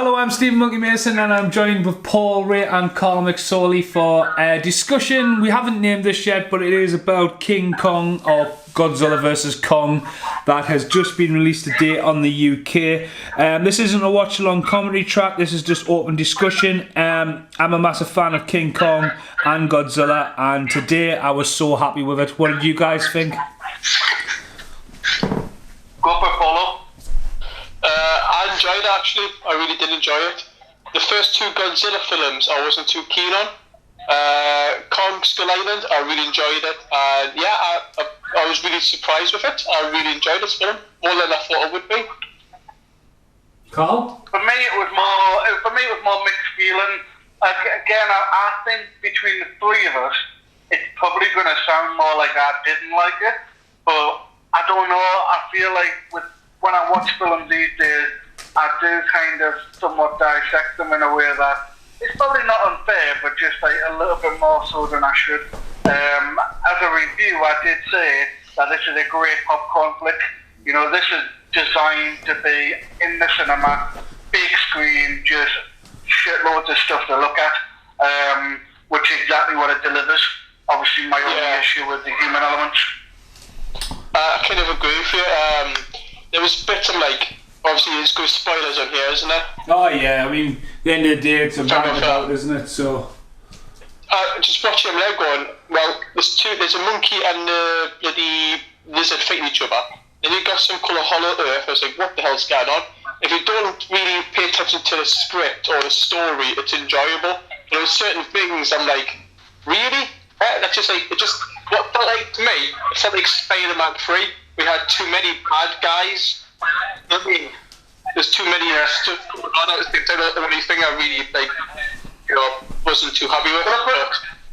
Hello, I'm Stephen Monkey Mason and I'm joined with Paul Ray and Carl McSorley for a discussion. We haven't named this yet, but it is about King Kong or Godzilla vs Kong that has just been released today on the UK. This isn't a watch-along commentary track, this is just open discussion. I'm a massive fan of King Kong and Godzilla, and today I was so happy with it. What did you guys think? Go for Polo. I enjoyed it actually. I really did enjoy it. The first two Godzilla films I wasn't too keen on. Kong Skull Island, I really enjoyed it. And yeah, I was really surprised with it. I really enjoyed this film more than I thought it would be. Carl? For me, it was more mixed feeling. Again, I think between the three of us, it's probably going to sound more like I didn't like it, but I don't know. I feel like when I watch films these days, I do kind of somewhat dissect them in a way that it's probably not unfair, but just like a little bit more so than I should. As a review, I did say that this is a great popcorn flick. You know, this is designed to be in the cinema, big screen, just shitloads of stuff to look at, which is exactly what it delivers. Obviously, my only issue with the human elements. I kind of agree with you. There was bits of obviously there's good spoilers on here, isn't there? Oh yeah, I mean, at the end of the day it's a roundabout, isn't it? So just watching them there going, well, there's a monkey and the lizard fighting each other. Then you got some colour hollow earth. I was like, what the hell's going on? If you don't really pay attention to the script or the story, it's enjoyable. But there were certain things I'm like, really? That's just like, what felt like to me, it felt like Spider-Man 3. We had too many bad guys. I mean, there's too many stuff going on at the same time. The only thing I really wasn't too happy with.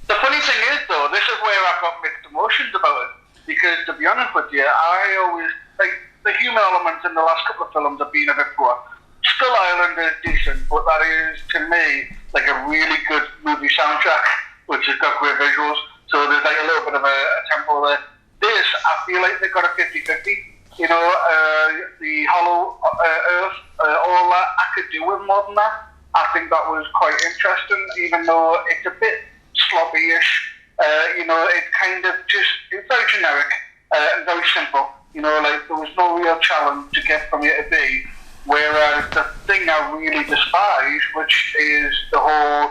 The funny thing is, though, this is where I've got mixed emotions about it. Because to be honest with you, I always like the human elements in the last couple of films have been a bit poor. Skull Island is decent, but that is to me like a really good movie soundtrack, which has got great visuals. So there's like a little bit of a tempo there. This, I feel like they got a 50-50. You know, the hollow earth, all that, I could do with more than that. I think that was quite interesting, even though it's a bit sloppy-ish. It's kind of just, it's very generic and very simple. You know, like there was no real challenge to get from A to B. Whereas the thing I really despise, which is the whole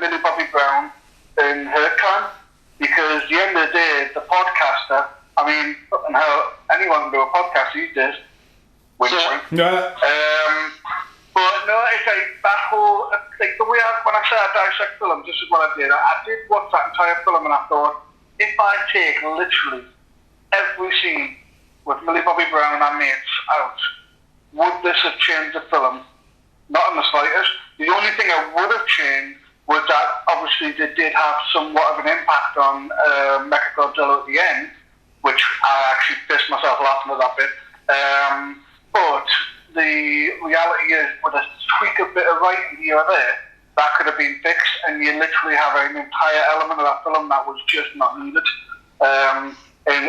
Millie Bobby Brown in her clan, because at the end of the day, the podcaster, I mean, and how anyone can do a podcast these days. Wink, wink. yeah. But no, it's like that whole, like the way when I say I dissect films, this is what I did. I did watch that entire film and I thought, if I take literally every scene with Millie Bobby Brown and her mates out, would this have changed the film? Not in the slightest. The only thing I would have changed was that obviously they did have somewhat of an impact on Mechagodzilla at the end, which I actually pissed myself laughing at that bit. But the reality is, with a tweak a bit of writing here or there, that could have been fixed, and you literally have an entire element of that film that was just not needed. And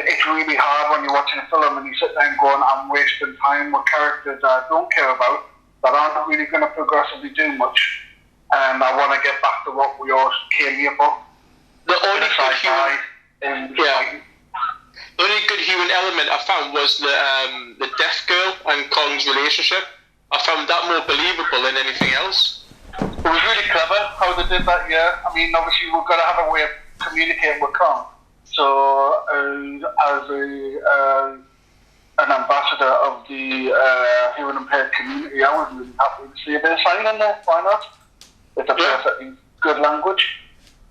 it's really hard when you're watching a film and you sit there and going, I'm wasting time with characters I don't care about, that aren't really going to progressively do much. And I want to get back to what we all came here for. The only good human element I found was the deaf girl and Kong's relationship. I found that more believable than anything else. It was really clever how they did that, yeah. I mean, obviously we've got to have a way of communicating with Kong. So, as an ambassador of the hearing impaired community, I was really happy to see a bit of sign in there. Why not? It's a perfectly good language.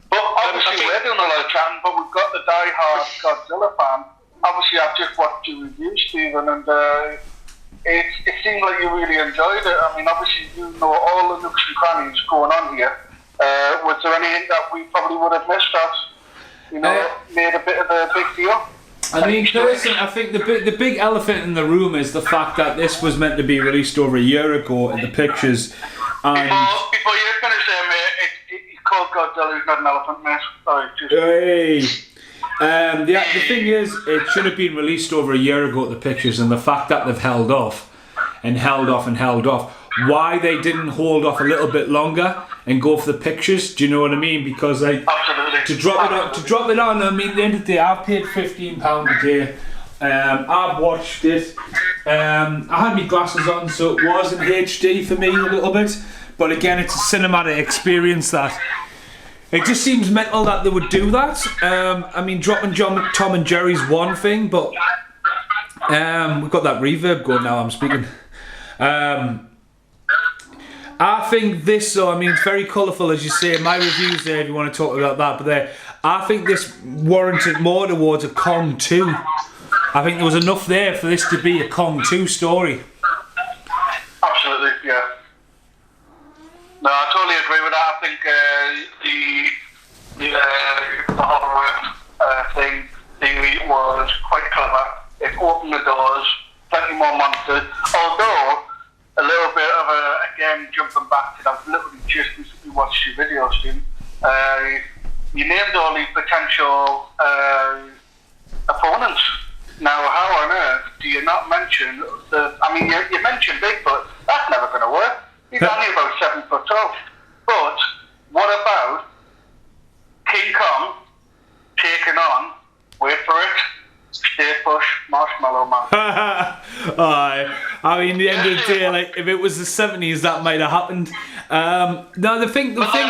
But obviously we're doing a lot of chatting, but we've got the die-hard Godzilla fan. Obviously I've just watched your review, Stephen, and it seemed like you really enjoyed it. I mean, obviously you know all the nooks and crannies going on here. Was there anything that we probably would have missed that, made a bit of a big deal? I mean, personally, I think the big elephant in the room is the fact that this was meant to be released over a year ago in the pictures. And before you finish there, mate, it's called Godzilla, he's not an elephant, mate. Sorry, just... Hey! The thing is, it should have been released over a year ago at the pictures, and the fact that they've held off and held off and held off, why they didn't hold off a little bit longer and go for the pictures. Do you know what I mean? Because like Absolutely. to drop it on. I mean, at the end of the day, I've paid £15 a day. I've watched it. I had my glasses on, so it was in HD for me a little bit. But again, it's a cinematic experience that. It just seems mental that they would do that. I mean, dropping Tom and Jerry's one thing, but we've got that reverb going now. I'm speaking. I think this, though, I mean, it's very colourful, as you say. My review's there if you want to talk about that. But I think this warranted more towards a Kong 2. I think there was enough there for this to be a Kong 2 story. Absolutely, yeah. No, I totally agree with that. I think the horror thing was quite clever. It opened the doors, plenty more monsters. Although, a little bit of again, jumping back to that, I've literally just recently watched your video, Steve. You named all these potential opponents. Now, how on earth do you not mention you mentioned Bigfoot, that's never going to work. He's only about 7 foot tall. But what about King Kong taking on, wait for it, State Bush Marshmallow Man? I mean, at the end of the day, like, if it was the 70s, that might have happened. No, the thing. But at the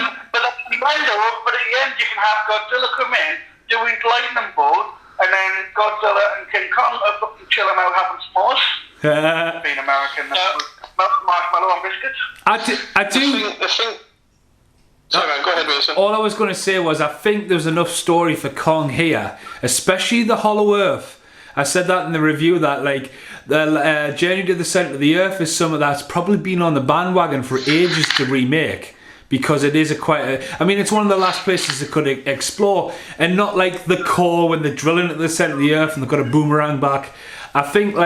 end, you can have Godzilla come in, doing lightning bolt, and then Godzilla and King Kong are fucking chilling out having s'mores. Being American, marshmallow and biscuits. I do. Sorry, man, go ahead, Mason. All I was going to say was I think there's enough story for Kong here, especially the Hollow Earth. I said that in the review that like the Journey to the Centre of the Earth is something that's probably been on the bandwagon for ages to remake. Because it is I mean, it's one of the last places they could explore, and not like the core when they're drilling at the centre of the earth and they've got a boomerang back. I think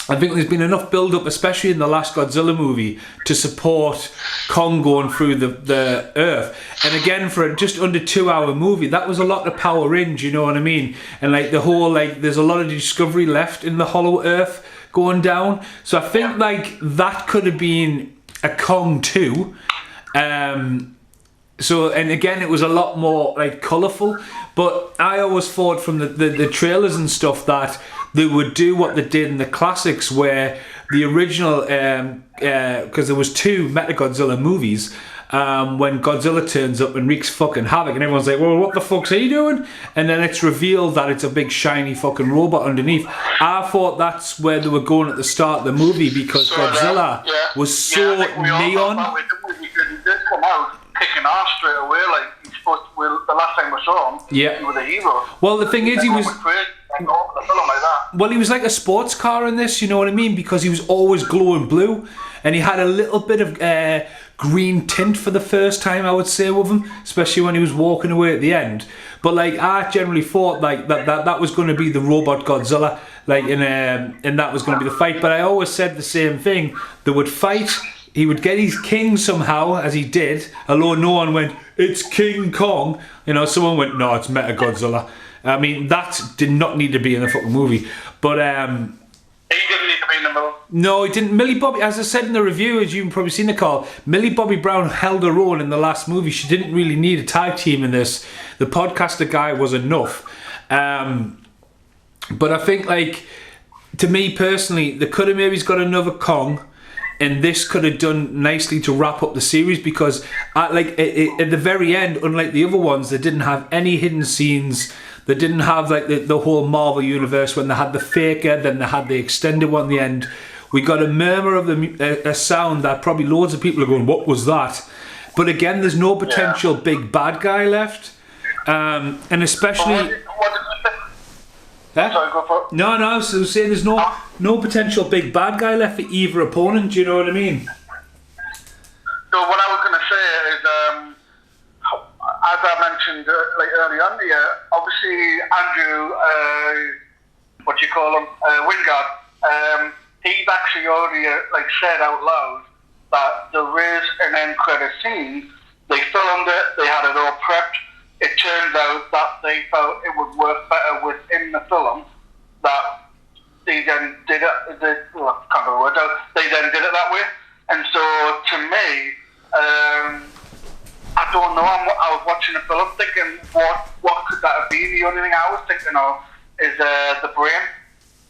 there's been enough build-up, especially in the last Godzilla movie, to support Kong going through the earth. And again, for a just under 2 hour movie, that was a lot to power in. Do you know what I mean? And like the whole there's a lot of discovery left in the Hollow Earth going down. So I think like that could have been a Kong 2. So, and again, it was a lot more like colourful, but I always thought from the trailers and stuff that they would do what they did in the classics, where the original, because there was 2 Mechagodzilla movies, when Godzilla turns up and wreaks fucking havoc, and everyone's like, well, what the fuck's he doing? And then it's revealed that it's a big shiny fucking robot underneath. I thought that's where they were going at the start of the movie, because Godzilla was so neon. He did come out kicking ass straight away, like he's supposed to. The last time we saw him, he was a hero. Well, the thing is, he was. Well, he was like a sports car in this, you know what I mean? Because he was always glowing blue, and he had a little bit of green tint for the first time, I would say, with him, especially when he was walking away at the end. But like, I generally thought like that was going to be the robot Godzilla, like, and that was going to be the fight. But I always said the same thing: they would fight. He would get his king somehow, as he did, although no one went, it's King Kong. You know, someone went, no, it's Mechagodzilla. I mean, that did not need to be in the fucking movie. But, he didn't need to be in the middle. No, he didn't. Millie Bobby, as I said in the review, as you've probably seen the call, Millie Bobby Brown held her own in the last movie. She didn't really need a tag team in this. The podcaster guy was enough. But I think, like, to me personally, they could have maybe got another Kong, and this could have done nicely to wrap up the series, because at the very end, unlike the other ones, they didn't have any hidden scenes. They didn't have like the whole Marvel universe when they had the faker, then they had the extended one at the end. We got a murmur of a sound that probably loads of people are going, what was that? But again, there's no potential big bad guy left, and especially. Sorry, go for it. No. So say there's no potential big bad guy left for either opponent. Do you know what I mean? So what I was going to say is, as I mentioned like early on here, obviously Andrew, Wingard, he's actually already said out loud that there is an end credit scene. They filmed it. They had it all prepped. It turns out that they felt it would work better within the film, that they then did it. They then did it that way, and scene. The only thing I was thinking of is the brain,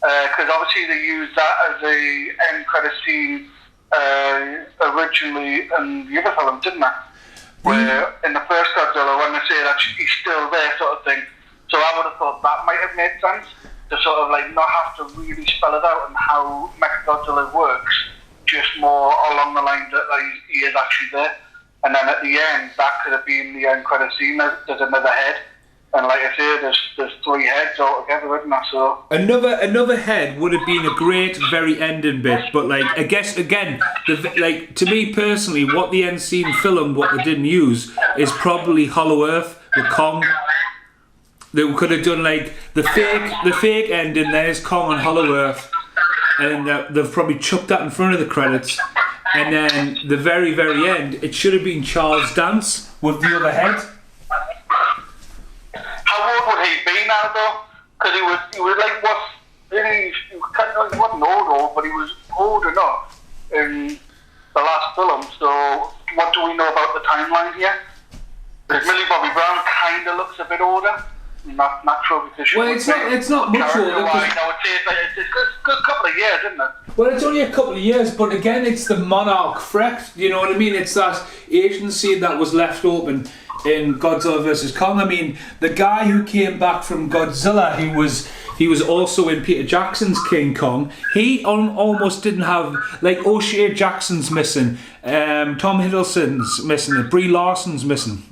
because obviously they used that as a end credit scene originally in the other film, didn't they? Where in the first Godzilla, when they say that he's still there, sort of thing. So I would have thought that might have made sense to sort of like not have to really spell it out and how Mechagodzilla works, just more along the lines that he is actually there. And then at the end, that could have been the end credit scene. There's another head, and like I say, there's 3 heads altogether, isn't there? So another head would have been a great very ending bit, but like I guess again, like to me personally, what the end scene filmed, what they didn't use, is probably Hollow Earth with Kong. They could have done like the fake ending. There's Kong on Hollow Earth, and they've probably chucked that in front of the credits. And then the very, very end, it should have been Charles Dance with the other head. how old would he be now, though? Because he was like what? He wasn't old, but he was old enough in the last film. So what do we know about the timeline here? Because Millie Bobby Brown kind of looks a bit older. Not natural because she it's not much older. I would say it's a good couple of years, isn't it? Well, it's only a couple of years, but again, it's the monarch threat. You know what I mean? It's that agency that was left open in Godzilla vs Kong. I mean, the guy who came back from Godzilla, he was also in Peter Jackson's King Kong. He almost didn't have, like, O'Shea Jackson's missing, Tom Hiddleston's missing, Brie Larson's missing.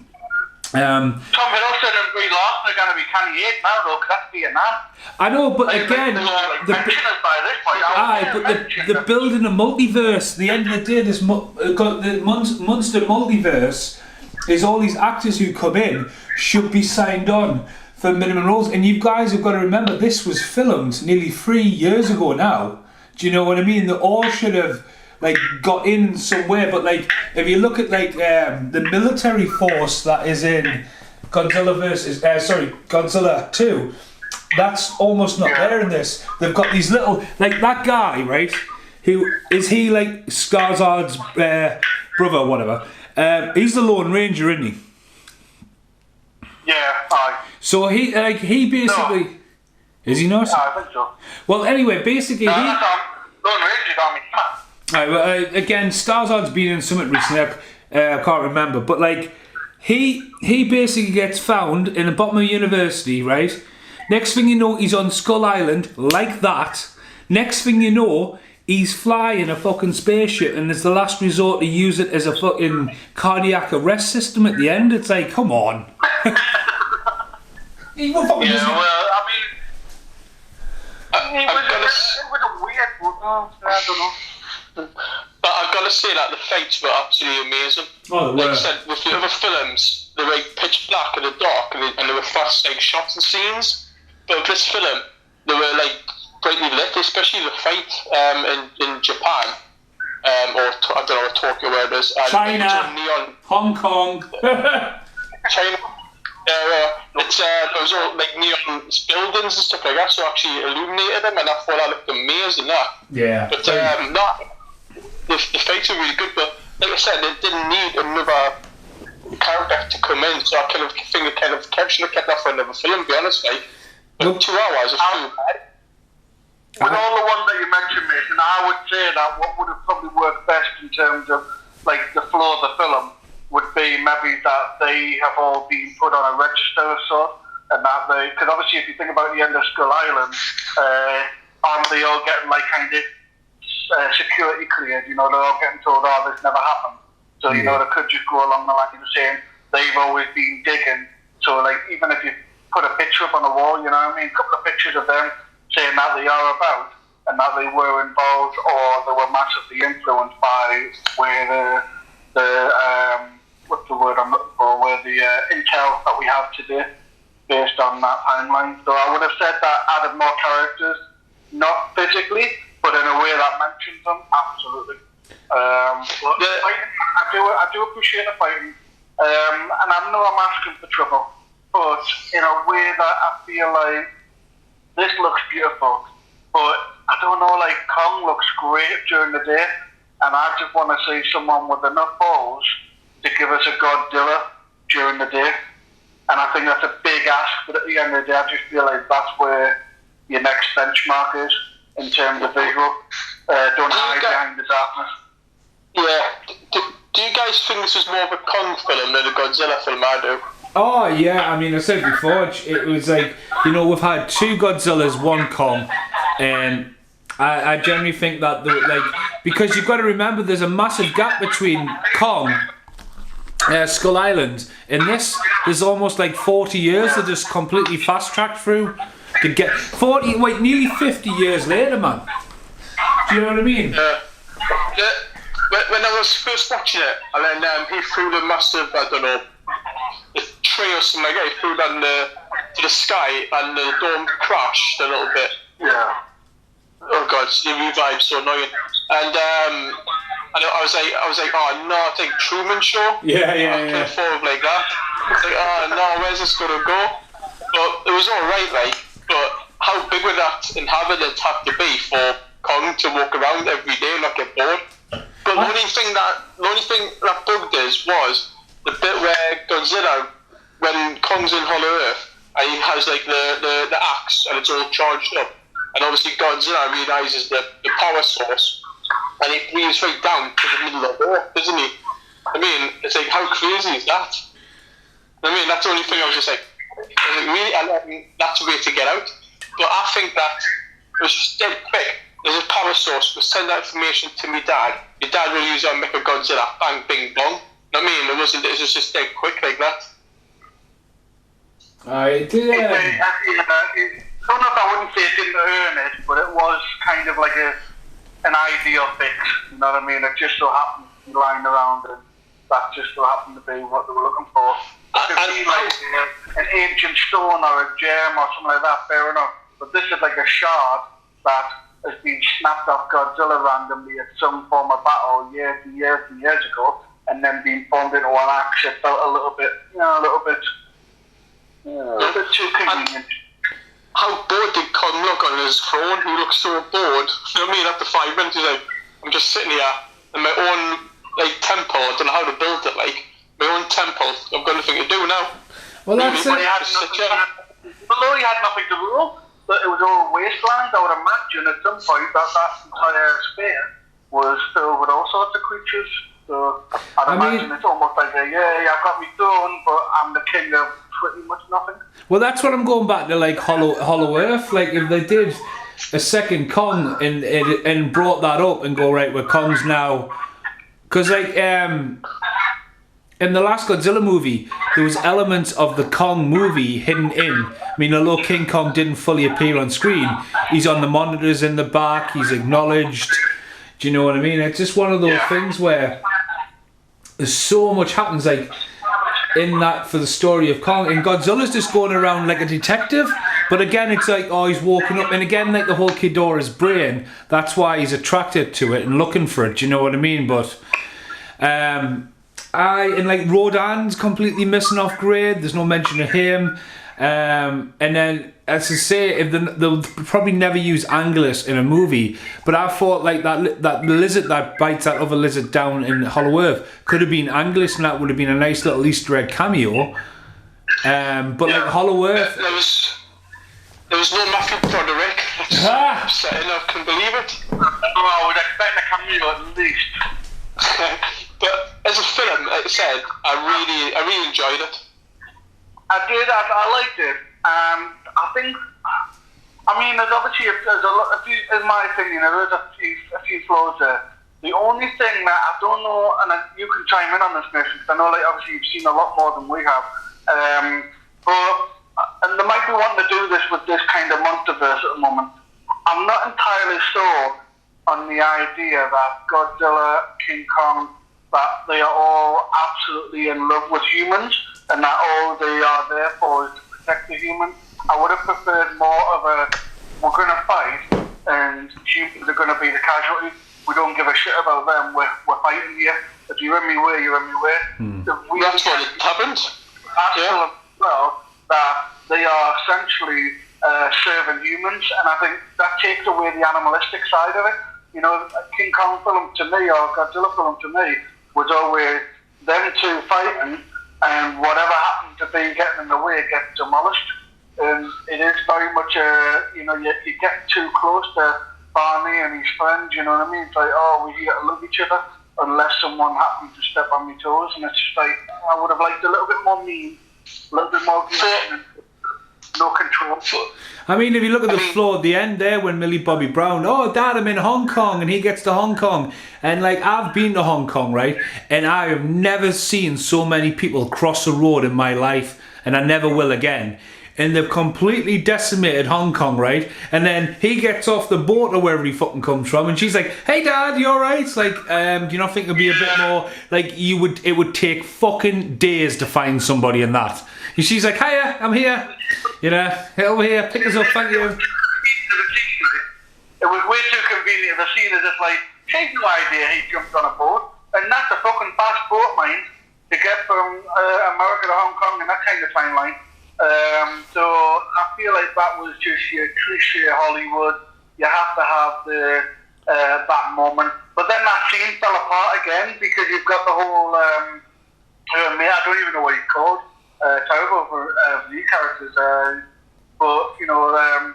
Tom Hiddleston and Brie Larson are going to be canny 8 now, though, because that's Vietnam. I know, but again, the building a multiverse. The end of the day, this the Monster multiverse is all these actors who come in should be signed on for minimum roles. And you guys have got to remember, this was filmed nearly 3 years ago now. Do you know what I mean? They all should have like got in somewhere. But like, if you look at like the military force that is in Godzilla 2. That's almost not there in this. They've got these little, like that guy, right? Who is he like Skarsgård's brother, or whatever? He's the Lone Ranger, isn't he? Yeah, aye. So he basically is he not? Yeah, I think so. Well, anyway, basically Lone Ranger's on me. Right, well, again, Skarsgård's been in something recently. I can't remember, but like he basically gets found in the bottom of a university, right? Next thing you know, he's on Skull Island, like that. Next thing you know, he's flying a fucking spaceship, and it's the last resort to use it as a fucking cardiac arrest system at the end. It's like, come on. He was fucking yeah, well, I mean, it was a weird one. I don't know. But I've got to say that the fights were absolutely amazing. Oh, like I said, with the other films, they were like pitch black in the dark, and they were fast like shots and scenes. But with this film, they were like brightly lit, especially the fight in Japan, or I don't know, Tokyo, where it is. China, neon. Hong Kong. China. It's there was all like neon buildings and stuff like that, so actually illuminated them, and I thought that looked amazing. Yeah. But the fights were really good, but like I said, they didn't need another character to come in, so I kind of think it kind of should have kept that for another film, to be honest, like. But 2 hours is too bad. With all the ones that you mentioned, Mason, I would say that what would have probably worked best in terms of like the flow of the film would be maybe that they have all been put on a register or so, and that they, because obviously if you think about the end of Skull Island, aren't they all getting like kind of security cleared? You know, they're all getting told, oh, this never happened. So you know, they could just go along the line of saying they've always been digging. So like, even if you put a picture up on the wall, you know what I mean, a couple of pictures of them saying that they are about and that they were involved or they were massively influenced by where the what's the word I'm looking for, where the intel that we have today based on that timeline. So I would have said that added more characters, not physically, but in a way that mentions them, absolutely. But I do appreciate the fighting, and I know I'm asking for trouble, but in a way that I feel like this looks beautiful, but I don't know, like Kong looks great during the day, and I just want to see someone with enough balls to give us a Godzilla during the day, and I think that's a big big ask, but at the end of the day, I just feel like that's where your next benchmark is in terms of visual. Don't hide behind the darkness. Yeah. Do you guys think this is more of a Kong film than a Godzilla film? I do. Oh yeah, I mean I said before, it was like, you know, we've had 2 Godzillas, 1 Kong, and I generally think that because you've got to remember there's a massive gap between Kong, Skull Island, and this. There's almost like 40 years that just completely fast tracked through to get nearly 50 years later, man. Do you know what I mean? When I was first watching it, and then he threw the massive, I don't know, the tree or something like that, he threw that to the sky, and the dome crashed a little bit. Yeah. Oh god, the revive's so annoying. And I was like, oh no, I think Truman Show. Yeah. I couldn't afford like that. I was like, oh no, where's this gonna go? But it was alright, like. But how big would that inhabitants have to be for Kong to walk around every day and not get bored? But the only thing that bugged us was the bit where Godzilla, when Kong's in Hollow Earth, and he has like the axe and it's all charged up, and obviously Godzilla realizes the power source, and he breathes right down to the middle of the earth, doesn't he? I mean, it's like, how crazy is that? I mean, that's the only thing I was just like, really, that's a way to get out. But I think that it was just dead quick. There's a power source. We'll send that information to my dad. Your dad will use it on Mecha Godzilla. Bang, bing, bong. I mean, it was just dead quick like that. I did. I don't know if I wouldn't say it didn't earn it, but it was kind of like an ideal fix. You know what I mean? It just so happened to be lying around, and that just so happened to be what they were looking for. It could be like an ancient stone or a gem or something like that, fair enough. But this is like a shard that has been snapped off Godzilla randomly at some form of battle years and years and years ago, and then being formed into an axe. It felt a little bit too convenient. How bored did Kong look on his throne? He looked so bored. You know what I mean? After 5 minutes, he's like, I'm just sitting here in my own temple. I don't know how to build it. My own temple. I've got nothing to do now. Well, that's it. Although he had nothing to rule, but it was all wasteland. I would imagine at some point that entire sphere was filled with all sorts of creatures. So I'd imagine it's almost like I've got me throne, but I'm the king of pretty much nothing. Well, that's what I'm going back to, like Hollow Earth. Like if they did a second Kong and brought that up and go, right, where Kong's now, because like in the last Godzilla movie, there was elements of the Kong movie hidden in. I mean, although King Kong didn't fully appear on screen, he's on the monitors in the back, he's acknowledged. Do you know what I mean? It's just one of those things where there's so much happens, like, in that for the story of Kong. And Godzilla's just going around like a detective, but again, it's like, oh, he's walking up, and again, like the whole Ghidorah's brain, that's why he's attracted to it and looking for it. Do you know what I mean? But, and like Rodan's completely missing off grid. There's no mention of him. And then, as I say, if they'll probably never use Anguirus in a movie. But I thought like that lizard that bites that other lizard down in Hollow Earth could have been Anguirus, and that would have been a nice little Easter egg cameo. But like Hollow Earth, there was no Matthew Broderick. That's upsetting. I couldn't believe it. I would expect a cameo at least. But as a film, like I said, I really enjoyed it. I did. I liked it. I think. I mean, there's obviously in my opinion, there is a few flaws there. The only thing that I don't know, and you can chime in on this, Nathan, because I know, like, obviously you've seen a lot more than we have. And they might be wanting to do this with this kind of monsterverse at the moment. I'm not entirely sure on the idea that Godzilla, King Kong, that they are all absolutely in love with humans, and that all they are there for is to protect the humans. I would have preferred more of a, we're going to fight, and humans are going to be the casualty. We don't give a shit about them. We're fighting here. If you're in me way, you're in me way. That's what it happened. I feel as well that they are essentially serving humans, and I think that takes away the animalistic side of it. You know, a King Kong film to me, or Godzilla film to me, was always them two fighting, and whatever happened to be getting in the way gets demolished. And it is very much you get too close to Barney and his friends, you know what I mean? It's like, oh, we're here to love each other, unless someone happened to step on my toes, and it's just like, I would have liked a little bit more mean, a little bit more connection, no control. I mean, if you look at the floor at the end there when Millie Bobby Brown, oh, Dad, I'm in Hong Kong, and he gets to Hong Kong. And, like, I've been to Hong Kong, right? And I have never seen so many people cross the road in my life, and I never will again. And they've completely decimated Hong Kong, right? And then he gets off the boat or wherever he fucking comes from, and she's like, hey, Dad, you alright? It's like, do you not think it'd be a bit more, like, it would take fucking days to find somebody in that. And she's like, hiya, I'm here. You know, over here, pick us up, thank you. It was way too convenient. The scene is just like, she's no idea he jumped on a boat, and that's a fucking fast boat, mind, to get from America to Hong Kong and that kind of timeline. So I feel like that was just your cliche Hollywood. You have to have that moment. But then that scene fell apart again because you've got the whole I don't even know what he's called. Terrible for the characters. But you know, her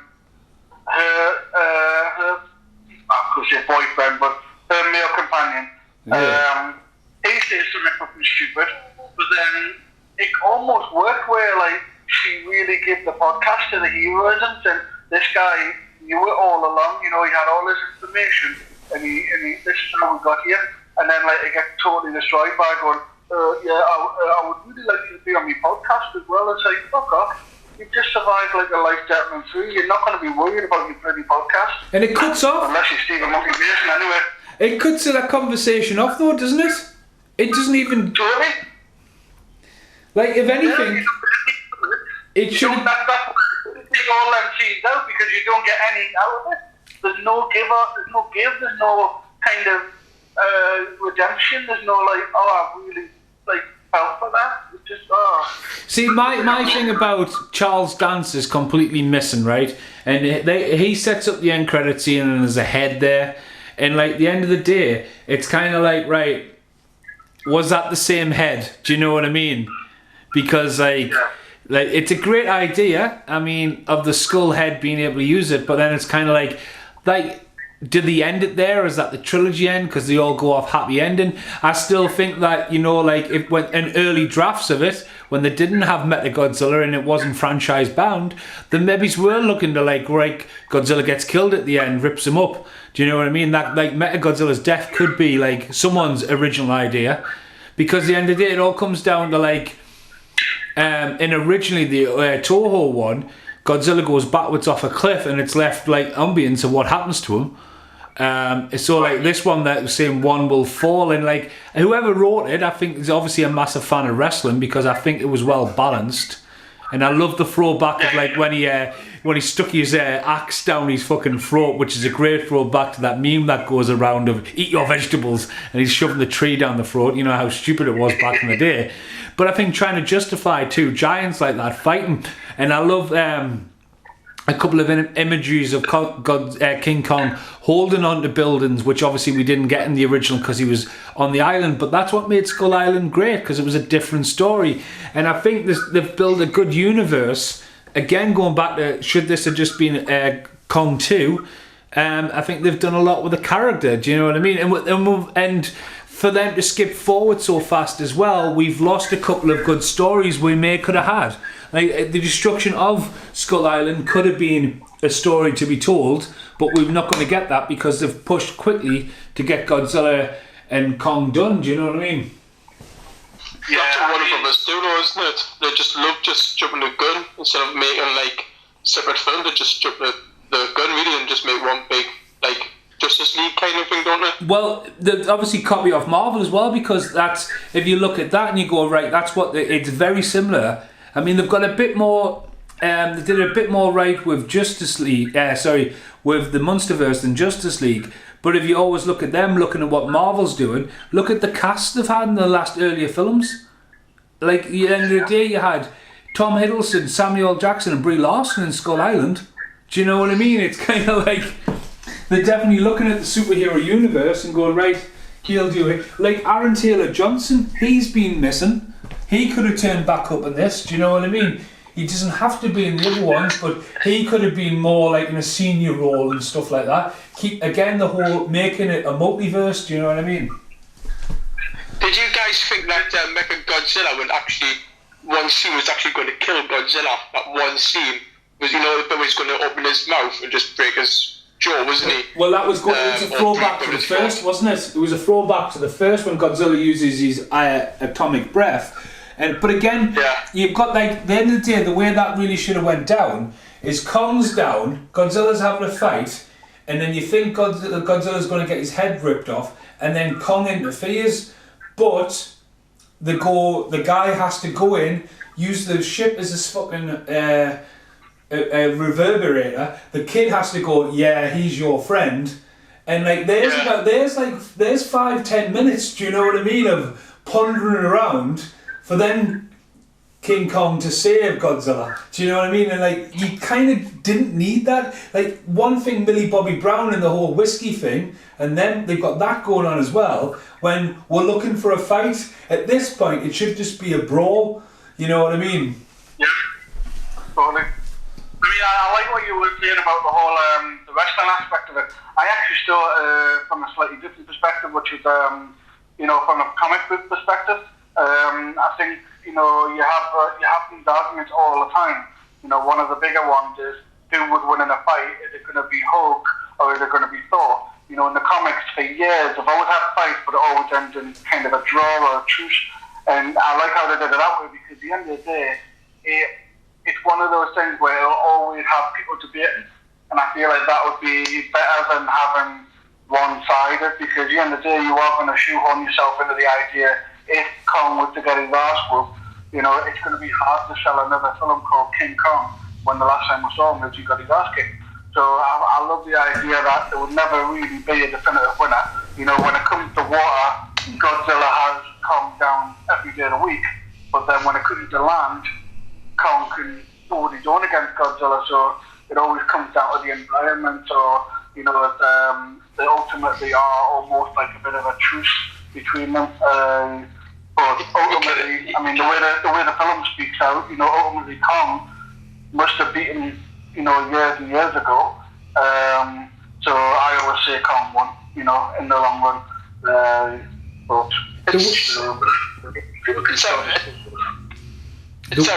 of course your boyfriend, but her male companion. Yeah. He says something fucking stupid, but then it almost worked where like she really gave the podcast to the heroism, and this guy knew it all along. You know, he had all this information, and he this is how we got here. And then like it gets totally destroyed by going, I would really like you to be on my podcast as well. It's like, fuck off. You've just survived like a life, death and free. You're not going to be worried about your bloody podcast. And it cuts off. Unless you're Stephen Monkey Mason anyway. It cuts that conversation off though, doesn't it? It doesn't even... Totally. Like, if anything... It should... Take all them scenes out because you don't get any out of it. There's no give, there's no kind of redemption, there's no like, oh, I really like felt for that. It's just, oh. See, my thing about Charles Dance is completely missing, right? And he sets up the end credit scene and there's a head there. And like, the end of the day, it's kind of like, right, was that the same head? Do you know what I mean? Because like it's a great idea, I mean, of the skull head being able to use it, but then it's kind of like, did they end it there? Is that the trilogy end? Because they all go off happy ending. I still think that, you know, like, if when in early drafts of it, when they didn't have Mechagodzilla and it wasn't franchise bound, the maybe were looking to like, right, Godzilla gets killed at the end, rips him up. Do you know what I mean? That like Mechagodzilla's death could be like someone's original idea, because at the end of the day, it all comes down to like, and originally the Toho one, Godzilla goes backwards off a cliff and it's left like ambience of what happens to him. So like this one, that same one will fall, and like whoever wrote it, I think is obviously a massive fan of wrestling, because I think it was well balanced. And I love the throwback of like when he stuck his axe down his fucking throat, which is a great throwback to that meme that goes around of eat your vegetables, and he's shoving the tree down the throat. You know how stupid it was back in the day. But I think trying to justify two giants like that fighting, and I love a couple of imageries of King Kong holding on to buildings, which obviously we didn't get in the original because he was on the island, but that's what made Skull Island great, because it was a different story. And I think they've built a good universe. Again, going back to, should this have just been Kong 2, I think they've done a lot with the character, do you know what I mean? And for them to skip forward so fast as well, we've lost a couple of good stories we could have had. Like, the destruction of Skull Island could have been a story to be told, but we're not going to get that because they've pushed quickly to get Godzilla and Kong done. Do you know what I mean? Yeah, that's what one of them is doing, isn't it? They just love just jumping the gun instead of making like separate films. They just jump the gun really and just make one big like Justice League kind of thing, don't they? Well, they obviously copy off Marvel as well, because that's, if you look at that and you go, right, that's what it's very similar. I mean, they've got a bit more. They did a bit more right with Justice League. With the Monsterverse than Justice League. But if you always look at them, looking at what Marvel's doing, look at the cast they've had in the last earlier films. Like, at the end of the day, you had Tom Hiddleston, Samuel L. Jackson, and Brie Larson in Skull Island. Do you know what I mean? It's kind of like they're definitely looking at the superhero universe and going, right, he'll do it. Like Aaron Taylor Johnson, he's been missing. he could have turned back up in this. Do you know what I mean? He doesn't have to be in the other ones, but he could have been more like in a senior role and stuff like that. Keep again the whole making it a multiverse. Do you know what I mean? Did you guys think that Godzilla would actually, one scene was actually going to kill Godzilla? That one scene was, but he's going to open his mouth and just break his jaw, wasn't he? Well, that was good. It was a throwback to the first, wasn't it? It was a throwback to the first when Godzilla uses his atomic breath. But again, you've got like at the end of the day, the way that really should have went down is Kong's down, Godzilla's having a fight, and then you think Godzilla's going to get his head ripped off, and then Kong interferes, but the guy has to go in, use the ship as a fucking a reverberator. The kid has to go, yeah, he's your friend, and like there's 5-10 minutes. Do you know what I mean? Of pondering around. For then King Kong to save Godzilla. Do you know what I mean? And like you kind of didn't need that. Like one thing, Millie Bobby Brown and the whole whiskey thing, and then they've got that going on as well. When we're looking for a fight, at this point it should just be a brawl. You know what I mean? Yeah, totally. I mean, I like what you were saying about the whole the wrestling aspect of it. I actually saw it from a slightly different perspective, which is from a comic book perspective. I think you have these arguments all the time. One of the bigger ones is who would win in a fight? Is it going to be Hulk or is it going to be Thor? In the comics for years, they've always had fights, but it always ends in kind of a draw or a truce. And I like how they did it that way because at the end of the day, it's one of those things where it'll always have people debating, and I feel like that would be better than having one-sided because at the end of the day, you are going to shoehorn yourself into the idea. If Kong was to get his ass whooped, it's going to be hard to sell another film called King Kong when the last time we saw him he got his ass kicked. So I love the idea that there would never really be a definitive winner. When it comes to water, Godzilla has Kong down every day of the week, but then when it comes to land, Kong can hold his own against Godzilla. So it always comes down to the environment, or they ultimately are almost like a bit of a truce between them. But ultimately, I mean, the way the film speaks out, ultimately Kong must have beaten, years and years ago. So I always say Kong won, in the long run. But it's a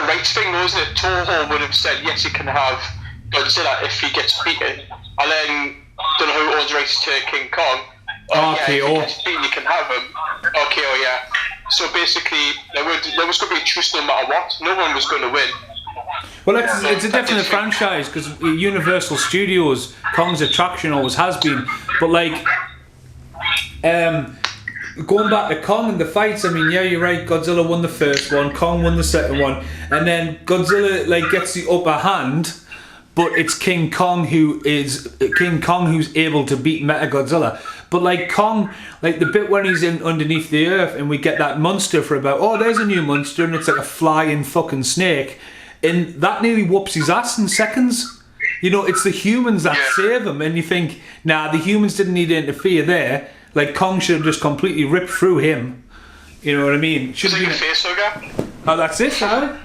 rights thing, though, isn't it? Toho would have said, yes, you can have Godzilla if he gets beaten. And then, don't know who owns rights to King Kong. RKO. Yeah, if he gets beaten, you can have him. RKO, yeah. So basically, there was going to be a truce no matter what. No one was going to win. Well, it's a definite franchise because Universal Studios, Kong's attraction always has been. But like, going back to Kong and the fights, I mean, yeah, you're right. Godzilla won the first one, Kong won the second one, and then Godzilla gets the upper hand. But it's King Kong who's able to beat Mechagodzilla. But like Kong, like the bit when he's in underneath the earth and we get that monster for about, there's a new monster and it's like a flying fucking snake, and that nearly whoops his ass in seconds. It's the humans that save him, and you think, nah, the humans didn't need to interfere there. Like Kong should have just completely ripped through him. You know what I mean? Should have been a facehugger. Oh, that's it, huh?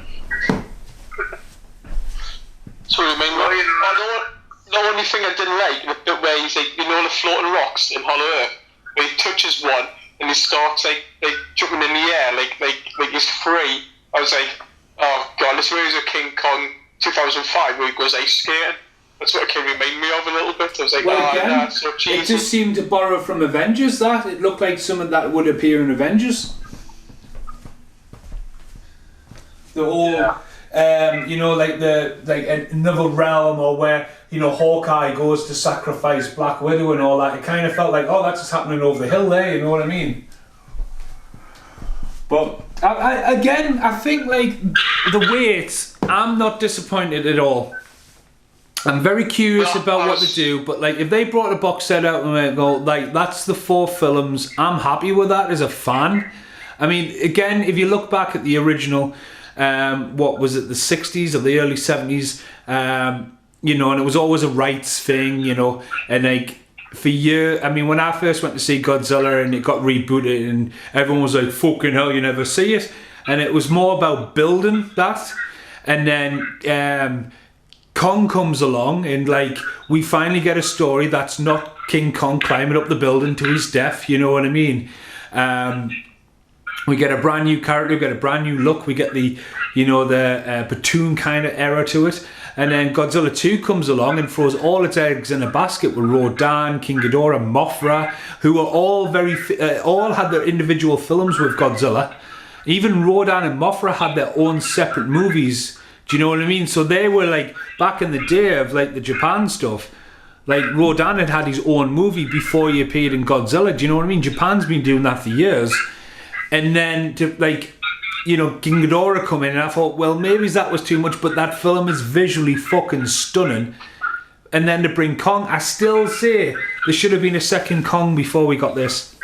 So I mean, the only thing I didn't like, the bit where he's like, the floating rocks in Hollow Earth, where he touches one and he starts like jumping in the air, like he's free. I was like, oh god, this reminds me of King Kong 2005 where he goes ice skating. That's what it can remind me of a little bit. I was like, again, so cheesy. It just seemed to borrow from Avengers. That it looked like something that would appear in Avengers. The whole. Like another realm, or where Hawkeye goes to sacrifice Black Widow and all that. It kind of felt like, that's just happening over the hill there. You know what I mean? But I think like the weight, I'm not disappointed at all. I'm very curious about what to do, but like if they brought a box set out and go like that's the 4 films, I'm happy with that as a fan. I mean, again, if you look back at the original. What was it, the 60s or the early 70s, and it was always a rights thing, and like for years, I mean, when I first went to see Godzilla and it got rebooted and everyone was like, fucking hell, you never see it, and it was more about building that. And then Kong comes along, and like we finally get a story that's not King Kong climbing up the building to his death. You know what I mean? We get a brand new character, we get a brand new look, we get the Batum kind of era to it. And then Godzilla 2 comes along and throws all its eggs in a basket with Rodan, King Ghidorah, Mothra, who are all all had their individual films with Godzilla. Even Rodan and Mothra had their own separate movies. Do you know what I mean? So they were like, back in the day of like the Japan stuff, like Rodan had his own movie before he appeared in Godzilla. Do you know what I mean? Japan's been doing that for years. And then to like, King Ghidorah come in, and I thought, well, maybe that was too much, but that film is visually fucking stunning. And then to bring Kong, I still say there should have been a second Kong before we got this.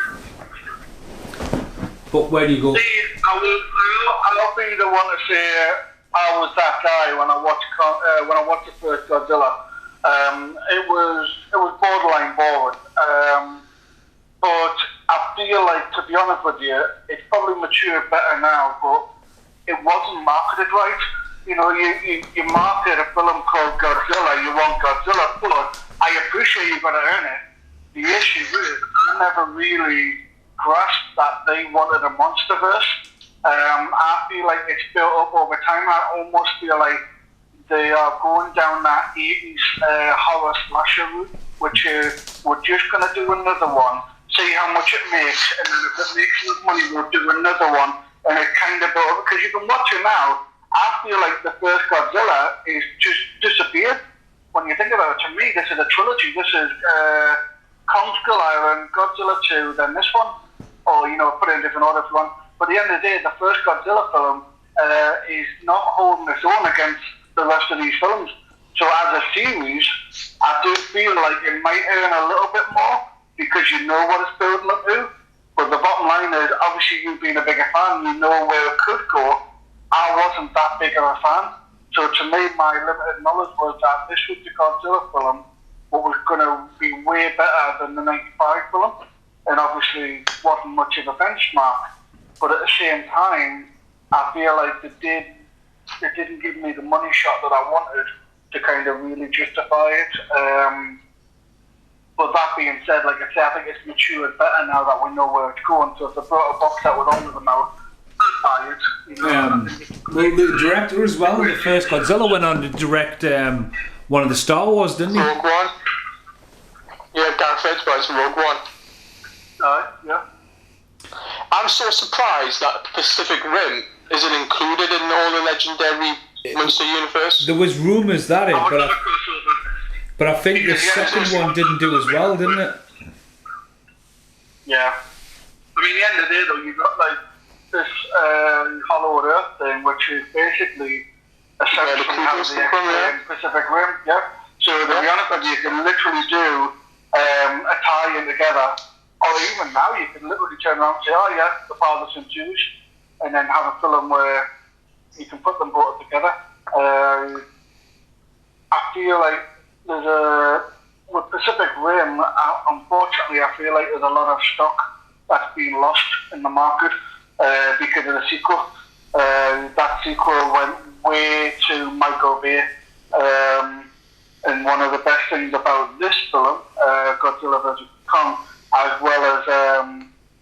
But where do you go? See, I'll be the one to say I was that guy when I watched the first Godzilla. It was borderline boring. But I feel like, to be honest with you, it's probably matured better now, but it wasn't marketed right. You market a film called Godzilla, you want Godzilla, but I appreciate you've got to earn it. The issue is, I never really grasped that they wanted a monsterverse. I feel like it's built up over time. I almost feel like they are going down that 80s horror slasher route, which is, we're just going to do another one, see how much it makes, and then if it makes enough money, we'll do another one. And it kind of built up, because you can watch it now. I feel like the first Godzilla is just disappeared. When you think about it, to me, this is a trilogy. This is Kong Skull Island, Godzilla 2, then this one. Or, put it in different order if you want. But at the end of the day, the first Godzilla film is not holding its own against the rest of these films. So as a series, I do feel like it might earn a little bit more because you know what it's building up to. But the bottom line is, obviously you being a bigger fan, you know where it could go. I wasn't that big of a fan. So to me, my limited knowledge was that this was the Godzilla film, but was going to be way better than the 95 film. And obviously wasn't much of a benchmark. But at the same time, I feel like they didn't give me the money shot that I wanted to kind of really justify it. But that being said, like I say, I think it's matured better now that we know where it's going. So if they brought a box out with all of them out, I'd buy it. Well, the director as well, the first Godzilla, went on to direct one of the Star Wars, didn't he? Rogue One. Yeah, Gareth Edwards from Rogue One. Yeah. I'm so surprised that Pacific Rim isn't included in all the legendary Monster Universe. There was rumours that but I think the second one didn't do as well, didn't it? Yeah. I mean, at the end of the day, though, you've got like this Hollow Earth thing, which is basically essentially the Pacific Rim. Yeah. So to be honest with you, you can literally do a tie-in together. Or even now, you can literally turn around and say, oh yeah, the Fathers and Jews, and then have a film where you can put them both together. I feel like with Pacific Rim, unfortunately, I feel like there's a lot of stock that's been lost in the market because of the sequel. That sequel went way to Michael Bay. And one of the best things about this film, Godzilla vs. Kong, as well as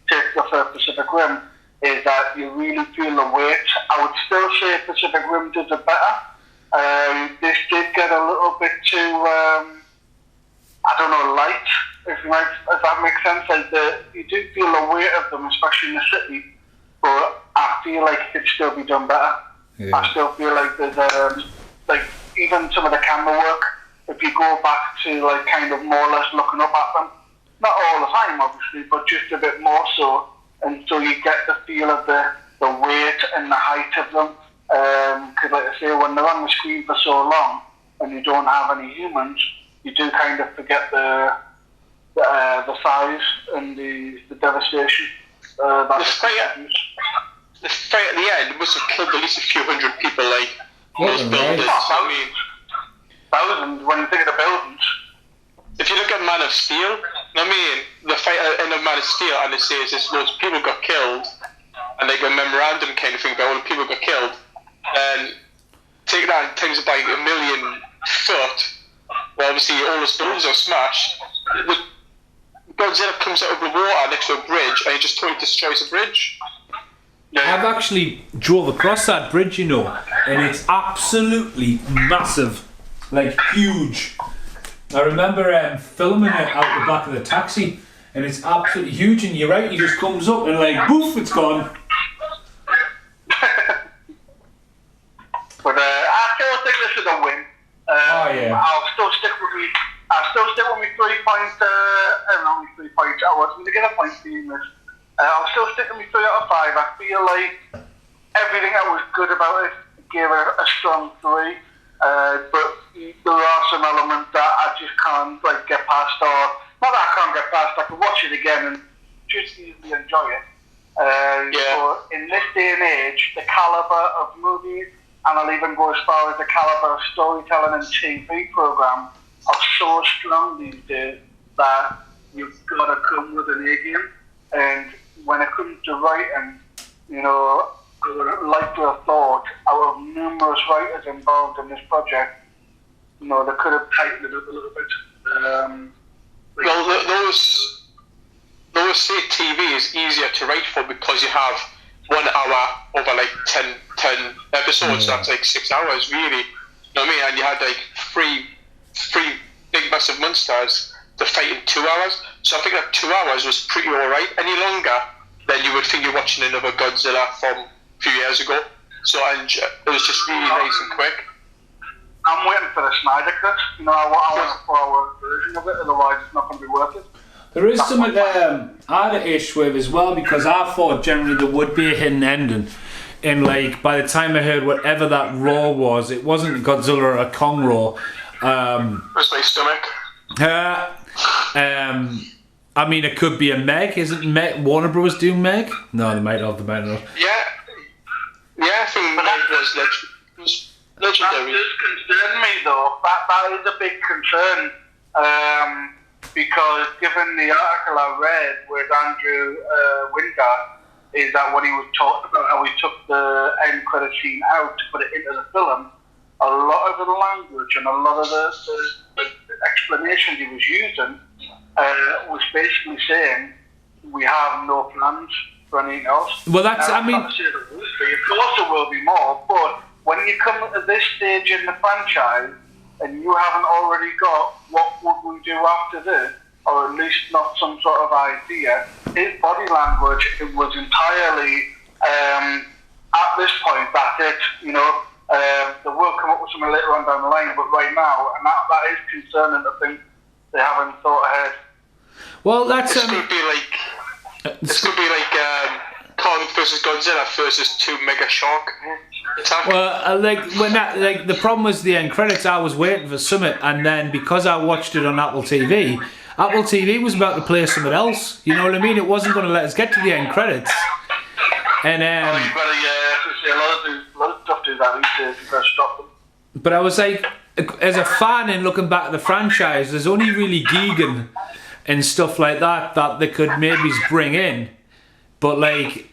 take the first Pacific Rim, is that you really feel the weight. I would still say Pacific Rim did it better. This did get a little bit too, light, if that makes sense. Like you do feel the weight of them, especially in the city, but I feel like it could still be done better. Yeah. I still feel like there's, even some of the camera work, if you go back to, like, kind of more or less looking up at them, not all the time, obviously, but just a bit more so, and so you get the feel of the weight and the height of them. Because, like I say, when they're on the screen for so long and you don't have any humans, you do kind of forget the size and the devastation. The fight at the end must have killed at least a few hundred people, like those buildings. Thousands, when you think of the buildings. If you look at Man of Steel, the fight in Man of Steel, and it says this loads of people got killed, and like a memorandum kind of thing about all the people who got killed, and take that times it by 1 million foot, well, obviously all those buildings are smashed. Godzilla comes out of the water next to a bridge, and he just totally destroys the bridge. I've actually drove across that bridge, you know, and it's absolutely massive, like huge. I remember filming it out the back of the taxi, and it's absolutely huge. And you're right, he just comes up and like, boof, it's gone. But I still think this is a win. I'll still stick with me. I'll still stick with me 3 points. Not 3 points. I wasn't going to get a point being this. I'll still stick with me 3 out of 5. I feel like everything that was good about it gave it a strong 3. But there are some elements that I just can't like get past, or not that I can't get past. I can watch it again and just easily enjoy it. But in this day and age, the caliber of movies, and I'll even go as far as the caliber of storytelling and TV programs, are so strong these days that you've got to come with an A game. And when it comes to writing, you know, I would like to have thought, out of numerous writers involved in this project, you know, they could have tightened it up a little bit. Those say TV is easier to write for because you have 1 hour over like 10 episodes. That's like 6 hours, really. You know what I mean? And you had like three big massive monsters to fight in 2 hours. So I think that 2 hours was pretty alright. Any longer, then you would think you're watching another Godzilla from a few years ago. So it was just really nice and quick. I'm waiting for the Snyder Cut. You know, I want a 4-hour version of it, otherwise it's not going to be worth it. There is something I had an issue with as well, because I thought generally there would be a hidden ending. And like, by the time I heard whatever that roar was, it wasn't Godzilla or a Kong roar. It was my stomach. I mean, it could be a Meg. Isn't Meg, Warner Bros. Doing Meg? No, they might not. Yeah, I think Meg was legendary. That does concern me, though. That is a big concern. Because given the article I read with Andrew Wingard, is that when he was talking about how he took the end credit scene out to put it into the film, a lot of the language and a lot of the explanations he was using was basically saying we have no plans for anything else. Well, that's, now, I mean... Of course there will be more, but when you come to this stage in the franchise and you haven't already got what would we do after this, or at least not some sort of idea, his body language, it was entirely, at this point, that's it, you know. They will come up with something later on down the line, but right now, and that is concerning. I think they haven't thought ahead. Well, that's... It's going to be like Kong versus Godzilla versus 2 mega shark attack. Well, the problem was the end credits. I was waiting for something, and then because I watched it on Apple TV was about to play something else. You know what I mean? It wasn't going to let us get to the end credits. And a lot of stuff do that these days. You better stop them. But I was like, as a fan and looking back at the franchise, there's only really Gigan and stuff like that they could maybe bring in. But like,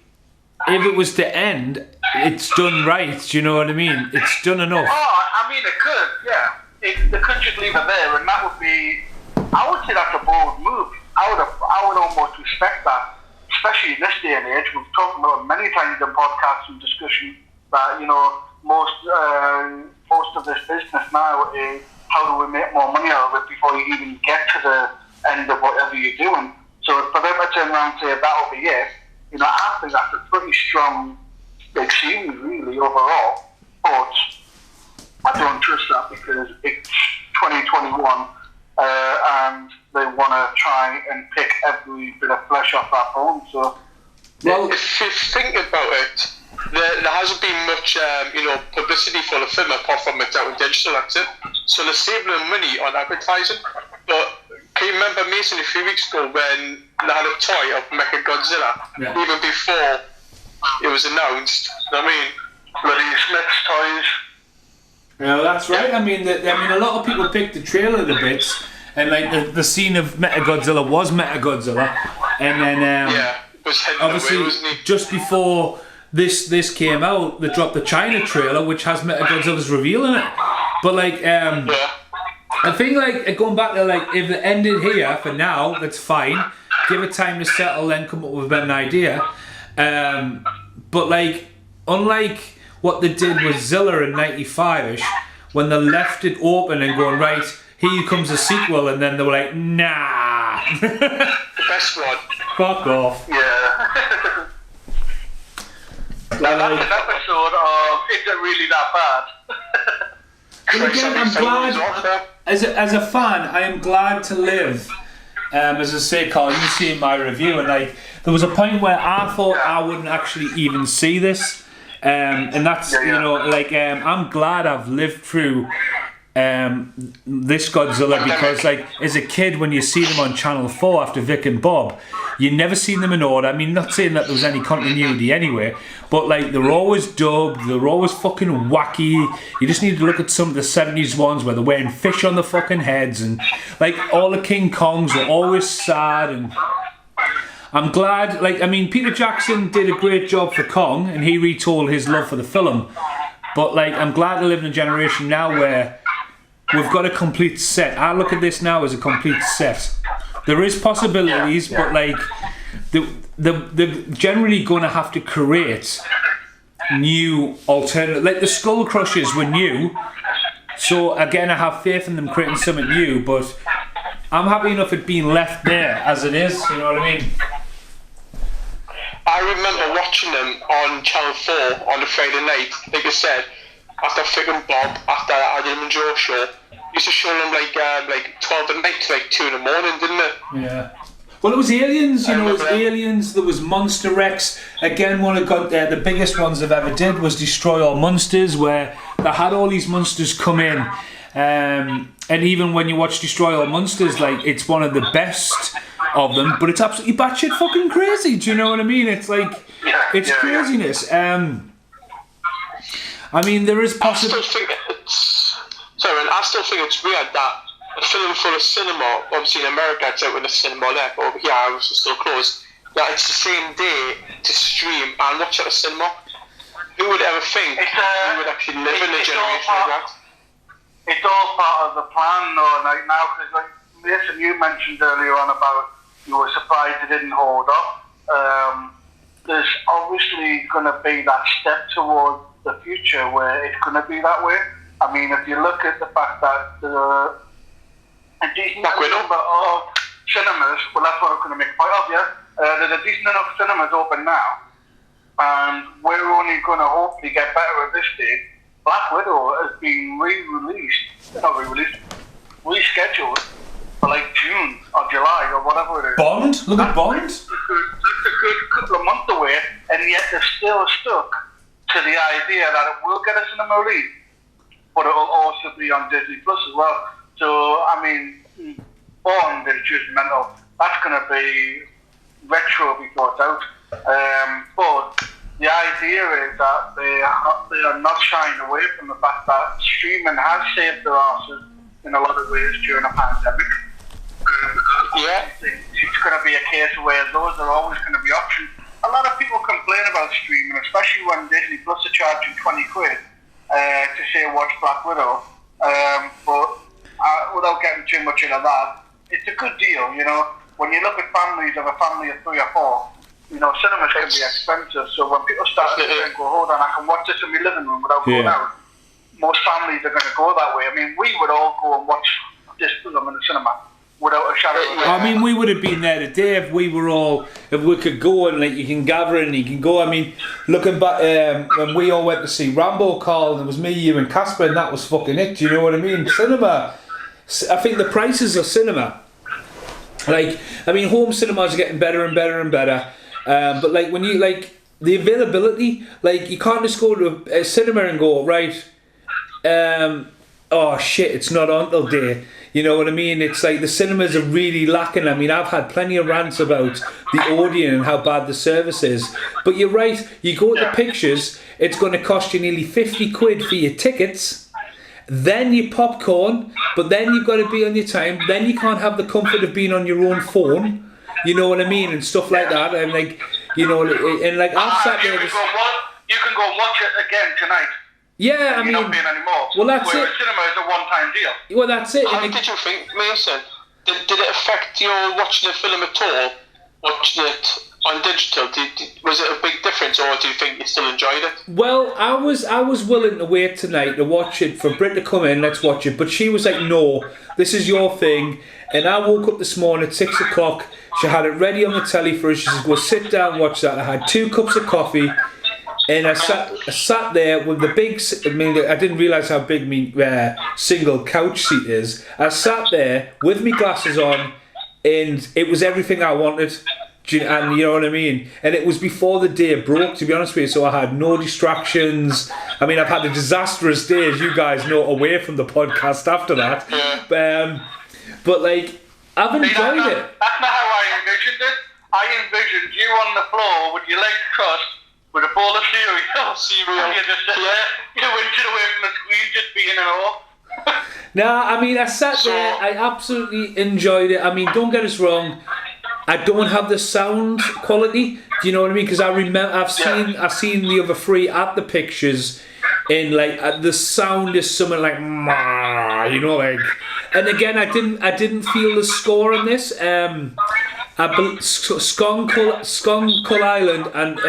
if it was to end, it's done right. Do you know what I mean? It's done enough. Oh, I mean, it could, yeah. They could just leave it there, and that would be. I would say that's a bold move. I would almost respect that, especially in this day and age. We've talked about it many times in podcasts and discussions that, you know, most of this business now is how do we make more money out of it before you even get to the end of whatever you're doing. So for them to turn around and say that'll be it, you know, I think that's a pretty strong big series really overall. But I don't trust that because it's 2021 and they want to try and pick every bit of flesh off that bone. So, well, if you think about it, there hasn't been much, publicity for the film apart from it's out in digital. That's it. So they're saving their money on advertising. But can you remember, Mason, a few weeks ago when they had a toy of Mechagodzilla, even before it was announced? You know what I mean? Bloody Smith's toys. Yeah, that's right. I mean, a lot of people picked the trailer to bits, and like the scene of Mechagodzilla was Mechagodzilla, and then but was heading obviously away, wasn't he? just before this came out, they dropped the China trailer, which has Godzilla's reveal in it. But like, Yeah. I think like going back to like if it ended here for now, that's fine. Give it time to settle, then come up with a better idea. But like, unlike what they did with Zilla in '95ish, when they left it open and going right, here comes a sequel, and then they were like, nah, The best one. fuck off. Yeah. Now that's an episode of Is It Really That Bad? And again, I'm glad, as a fan, I am glad to live. As I say, Carl, you see in my review, and like, there was a point where I thought I wouldn't actually even see this, and that's you know, like, I'm glad I've lived through this Godzilla, because like as a kid, when you see them on Channel 4 after Vic and Bob, you never seen them in order. I mean, not saying that there was any continuity anyway, but like, they're always dubbed, they're always fucking wacky. You just need to look at some of the 70s ones where they're wearing fish on the fucking heads, and like all the King Kongs are always sad. And I'm glad, like, I mean, Peter Jackson did a great job for Kong, and he retold his love for the film, but like, I'm glad to live in a generation now where we've got a complete set. I look at this now as a complete set. There is possibilities, but like, they're generally going to have to create new alternative. Like the Skull Crushers were new, so again, I have faith in them creating something new. But I'm happy enough it being left there as it is. You know what I mean? I remember watching them on Channel 4 on a Friday night, like I said, after Vic and Bob, after Adam and Joe show. Used to show them like 12 at night to like 2 in the morning, didn't it? Yeah. Well, it was Aliens, you know, it was Aliens, there was Monster Rex. Again, one of the biggest ones they've ever did was Destroy All Monsters, where they had all these monsters come in. And even when you watch Destroy All Monsters, like, it's one of the best of them, but it's absolutely batshit fucking crazy, do you know what I mean? It's like, it's craziness. I mean, there is possible... I still think it's weird that a film full of cinema, obviously in America it's out in the cinema there, but over here it's still closed, that it's the same day to stream and watch at the cinema. Who would ever think we would actually live in a generation like that? It's all part of the plan though, like now, because like Mason, you mentioned earlier on about you were surprised it didn't hold up. There's obviously going to be that step towards the future where it's going to be that way. I mean, if you look at the fact that a decent number of cinemas, well, that's what I'm going to make a point of, there's a decent enough cinemas open now, and we're only going to hopefully get better at this stage. Black Widow has been rescheduled for like June or July or whatever it is. Bond? Look at Bond. That's a good couple of months away, and yet they're still stuck to the idea that it will get a cinema release, but it will also be on Disney Plus as well. So, I mean, Bond is just mental. That's going to be retro before it's out. But the idea is that they are not shying away from the fact that streaming has saved their asses in a lot of ways during a pandemic. It's going to be a case where those are always going to be options. A lot of people complain about streaming, especially when Disney Plus are charging 20 quid to say watch Black Widow. But without getting too much into that, it's a good deal, you know. When you look at families of a family of 3 or 4, you know, cinemas can be expensive. So when people start to think, well, hold on, I can watch this in my living room without going out, most families are going to go that way. I mean, we would all go and watch this film in the cinema without a shadow of a doubt. I mean, we would have been there today if we could go and like you can gather and you can go. I mean, looking back when we all went to see Rambo, Carl, and it was me, you, and Casper, and that was fucking it. Do you know what I mean? Cinema. I think the prices of cinema, like, I mean, home cinemas are getting better and better and better. But like when you like the availability, like you can't just go to a cinema and go right. Oh shit, it's not on till day. You know what I mean? It's like the cinemas are really lacking. I mean, I've had plenty of rants about the Odeon and how bad the service is. But you're right, you go to the pictures, it's going to cost you nearly 50 quid for your tickets, then your popcorn, but then you've got to be on your time, then you can't have the comfort of being on your own phone. You know what I mean? And stuff like that. And like, you know, and like I've sat there. You can go and watch it again tonight. Yeah, I mean, you're not paying anymore. Well, that's it. Cinema is a one-time deal. Well, that's it. How did you think, Mason? Did it affect your watching the film at all? Watching it on digital, was it a big difference, or do you think you still enjoyed it? Well, I was willing to wait tonight to watch it for Brit to come in. Let's watch it, but she was like, "No, this is your thing." And I woke up this morning at 6 o'clock. She had it ready on the telly for us. She said, "Go sit down, and watch that." I had 2 cups of coffee. And I sat there with the big. I mean, I didn't realise how big my single couch seat is. I sat there with my glasses on, and it was everything I wanted. And you know what I mean? And it was before the day broke, to be honest with you, so I had no distractions. I mean, I've had a disastrous day, as you guys know, away from the podcast after that. But like, I've enjoyed it. That's not how I envisioned it. I envisioned you on the floor with your legs crossed, with a bowl of cereal. And you just sit there, you know, inches away from the screen, just being in awe. No, I mean, I sat there, I absolutely enjoyed it. I mean, don't get us wrong, I don't have the sound quality, do you know what I mean? Because I remember, I've seen the other 3 at the pictures, and like, the sound is something like, you know, like, and again, I didn't feel the score on this. Skull Island and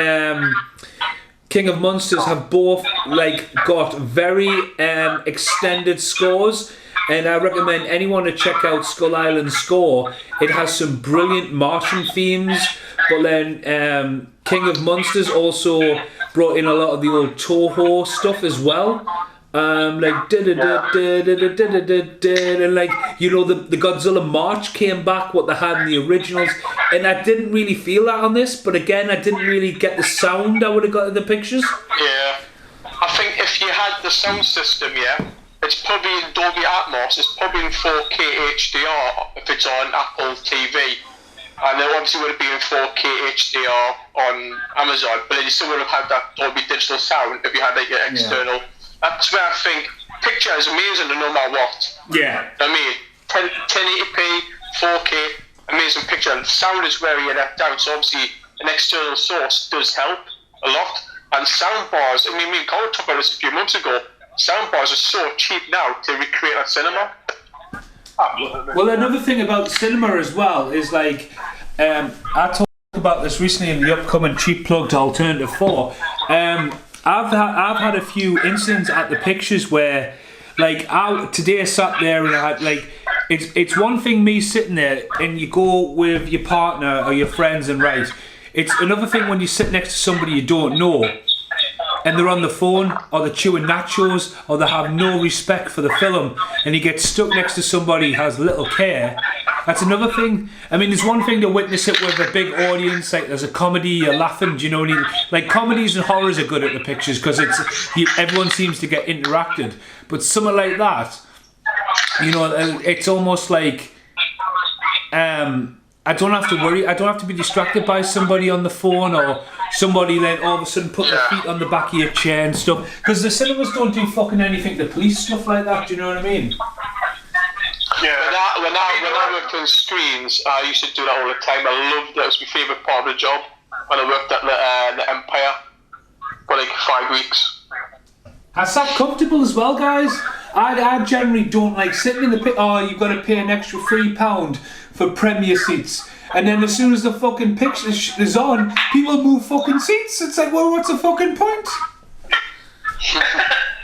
King of Monsters have both like got very extended scores, and I recommend anyone to check out Skull Island's score. It has some brilliant Martian themes, but then King of Monsters also brought in a lot of the old Toho stuff as well. Like and like, you know, the Godzilla March came back, what they had in the originals, and I didn't really feel that on this. But again, I didn't really get the sound I would have got in the pictures. Yeah, I think if you had the sound system, it's probably in Dolby Atmos. It's probably in 4K HDR if it's on Apple TV, and then obviously would have been in 4K HDR on Amazon. But then you still would have had that Dolby digital sound if you had like an external. Yeah. That's where I think picture is amazing no matter what. Yeah. I mean, 1080p, 4K, amazing picture. And sound is where you let down. So obviously, an external source does help a lot. And sound bars, I mean, me and Colin talked about this a few months ago. Sound bars are so cheap now to recreate on cinema. Well, another thing about cinema as well is like, I talked about this recently in the upcoming Cheap Plugged Alternative 4. I've had a few incidents at the pictures where, like, today I sat there and I had, like, it's one thing me sitting there and you go with your partner or your friends and right. It's another thing when you sit next to somebody you don't know and they're on the phone or they're chewing nachos or they have no respect for the film and you get stuck next to somebody who has little care. That's another thing. I mean, there's one thing to witness it with a big audience, like there's a comedy, you're laughing, do you know, like comedies and horrors are good at the pictures because everyone seems to get interacted. But something like that, you know, it's almost like I don't have to worry, I don't have to be distracted by somebody on the phone or somebody then all of a sudden put their feet on the back of your chair and stuff. Because the cinemas don't do fucking anything to police stuff like that, do you know what I mean? Yeah. When I worked on screens, I used to do that all the time. I loved that. It was my favourite part of the job when I worked at the Empire for like 5 weeks. That's that comfortable as well, guys. I generally don't like sitting in the pit. Oh, you've got to pay an extra £3 for premier seats. And then as soon as the fucking picture is on, people move fucking seats. It's like, well, what's the fucking point?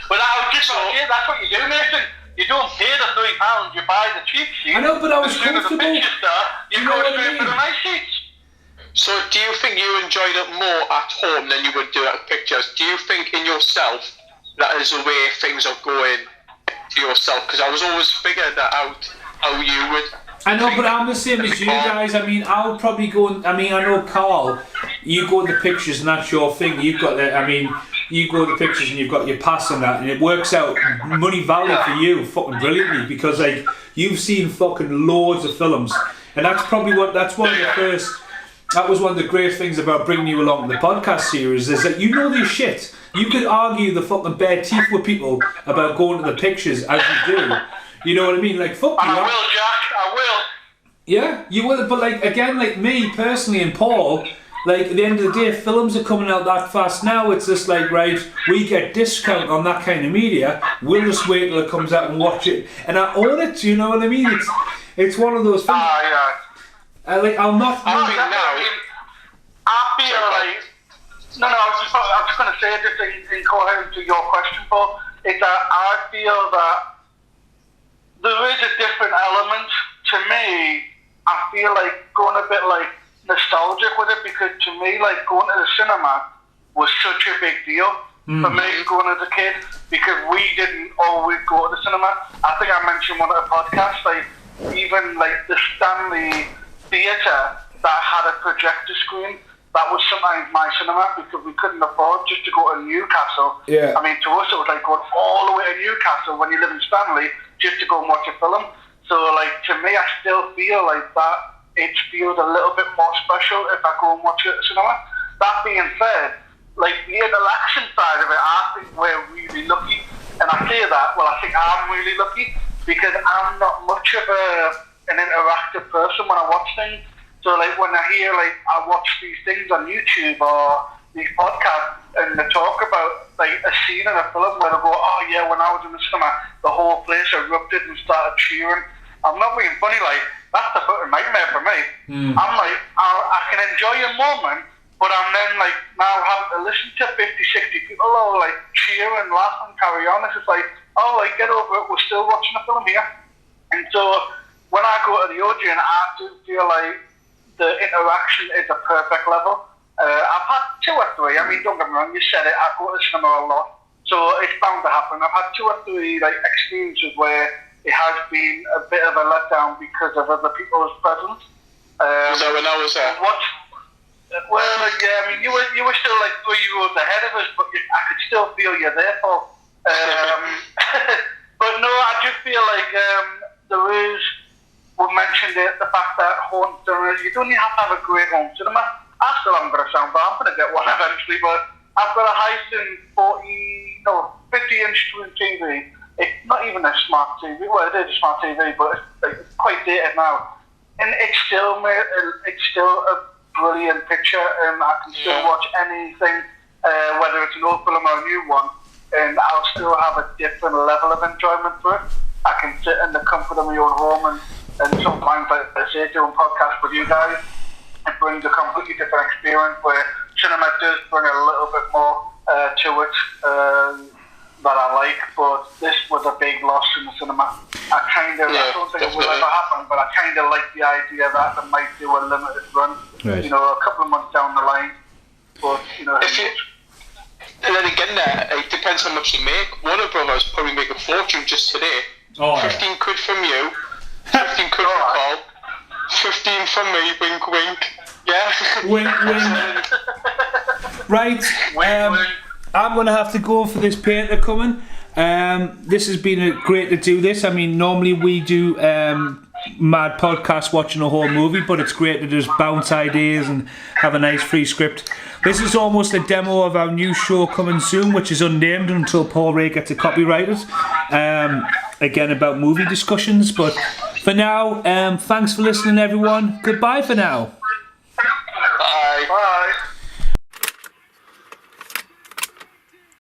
Well, I was just that's what you do, Nathan. You don't pay the £3, you buy the cheap seat. I know, but I was as soon comfortable. As the picture starts, you go straight for the nice seats. So do you think you enjoyed it more at home than you would do at pictures? Do you think in yourself that is the way things are going to yourself? Because I was always figuring that out, how you would. I know, but I'm the same as you guys. I mean, I'll probably go. I know, Carl, you go to the pictures and that's your thing. You've got the. I mean, you go to the pictures and you've got your pass and that, and it works out money value for you fucking brilliantly because like you've seen fucking loads of films, and that's probably that's one of the first. That was one of the great things about bringing you along the podcast series is that you know this shit. You could argue the fucking bare teeth with people about going to the pictures as you do. You know what I mean? Like, fuck you. I will, Jack. I will. Yeah, you will. But like again, like me personally and Paul, like at the end of the day, films are coming out that fast now. It's just like, right, we get discount on that kind of media. We'll just wait till it comes out and watch it. And I own it. You know what I mean? It's one of those things. I'll not. I feel like. No, I was just going to say, just in coherence to your question, Paul, is that I feel that there is a different element. To me, I feel like going a bit like nostalgic with it, because to me, like going to the cinema was such a big deal for me going as a kid, because we didn't always go to the cinema. I think I mentioned one of the podcasts, like even like the Stanley Theatre that had a projector screen. That was sometimes my cinema, because we couldn't afford just to go to Newcastle. Yeah. I mean, to us it was like going all the way to Newcastle when you live in Stanley just to go and watch a film. So, like, to me, I still feel like that it feels a little bit more special if I go and watch it at the cinema. That being said, like, the interaction side of it, I think we're really lucky. And I say that, well, I think I'm really lucky, because I'm not much of an interactive person when I watch things. So, like, when I hear, like, I watch these things on YouTube or these podcasts and they talk about, like, a scene in a film where they go, oh, yeah, when I was in the cinema, the whole place erupted and started cheering. I'm not being funny, like, that's a fucking nightmare for me. I'm like, I can enjoy a moment, but I'm then, like, now having to listen to 50, 60 people all, like, cheer and laugh and carry on. It's just like, oh, like, get over it, we're still watching a film here. And so, when I go to the audience, I do feel like the interaction is a perfect level. I've had 2 or 3. I mean, don't get me wrong, you said it, I go to the cinema a lot, so it's bound to happen. I've had 2 or 3 like experiences where it has been a bit of a letdown because of other people's presence. Was that when I was there? Well, yeah, I mean, you were still like 3 years ahead of us, but I could still feel you there, Paul. But no, I just feel like there is. We mentioned it, the fact that home cinemas, you don't even have to have a great home cinema. I still haven't got a sound, but I'm going to get one eventually. But I've got a Hisense 50-inch screen TV. It's not even a smart TV. Well, it is a smart TV, but it's quite dated now. And it's still a brilliant picture, and I can still watch anything, whether it's an old film or a new one, and I'll still have a different level of enjoyment for it. I can sit in the comfort of my own home and sometimes, like I say, doing podcasts with you guys, it brings a completely different experience where cinema does bring a little bit more to it that I like, but this was a big loss in the cinema. I don't think it will ever happen, but I kind of like the idea that they might do a limited run, you know, a couple of months down the line. But, you know, and then again, it depends how much you make. Warner Brothers probably make a fortune just today. 15 quid from you. 15 quid from Paul, 15 from me, wink wink, yeah? Wink wink. Right, I'm going to have to go for this painter coming. This has been great to do this. I mean, normally we do mad podcast watching a whole movie, but it's great to just bounce ideas and have a nice free script. This is almost a demo of our new show coming soon, which is unnamed until Paul Ray gets it copyrighted. Again, about movie discussions, but for now, thanks for listening, everyone. Goodbye for now.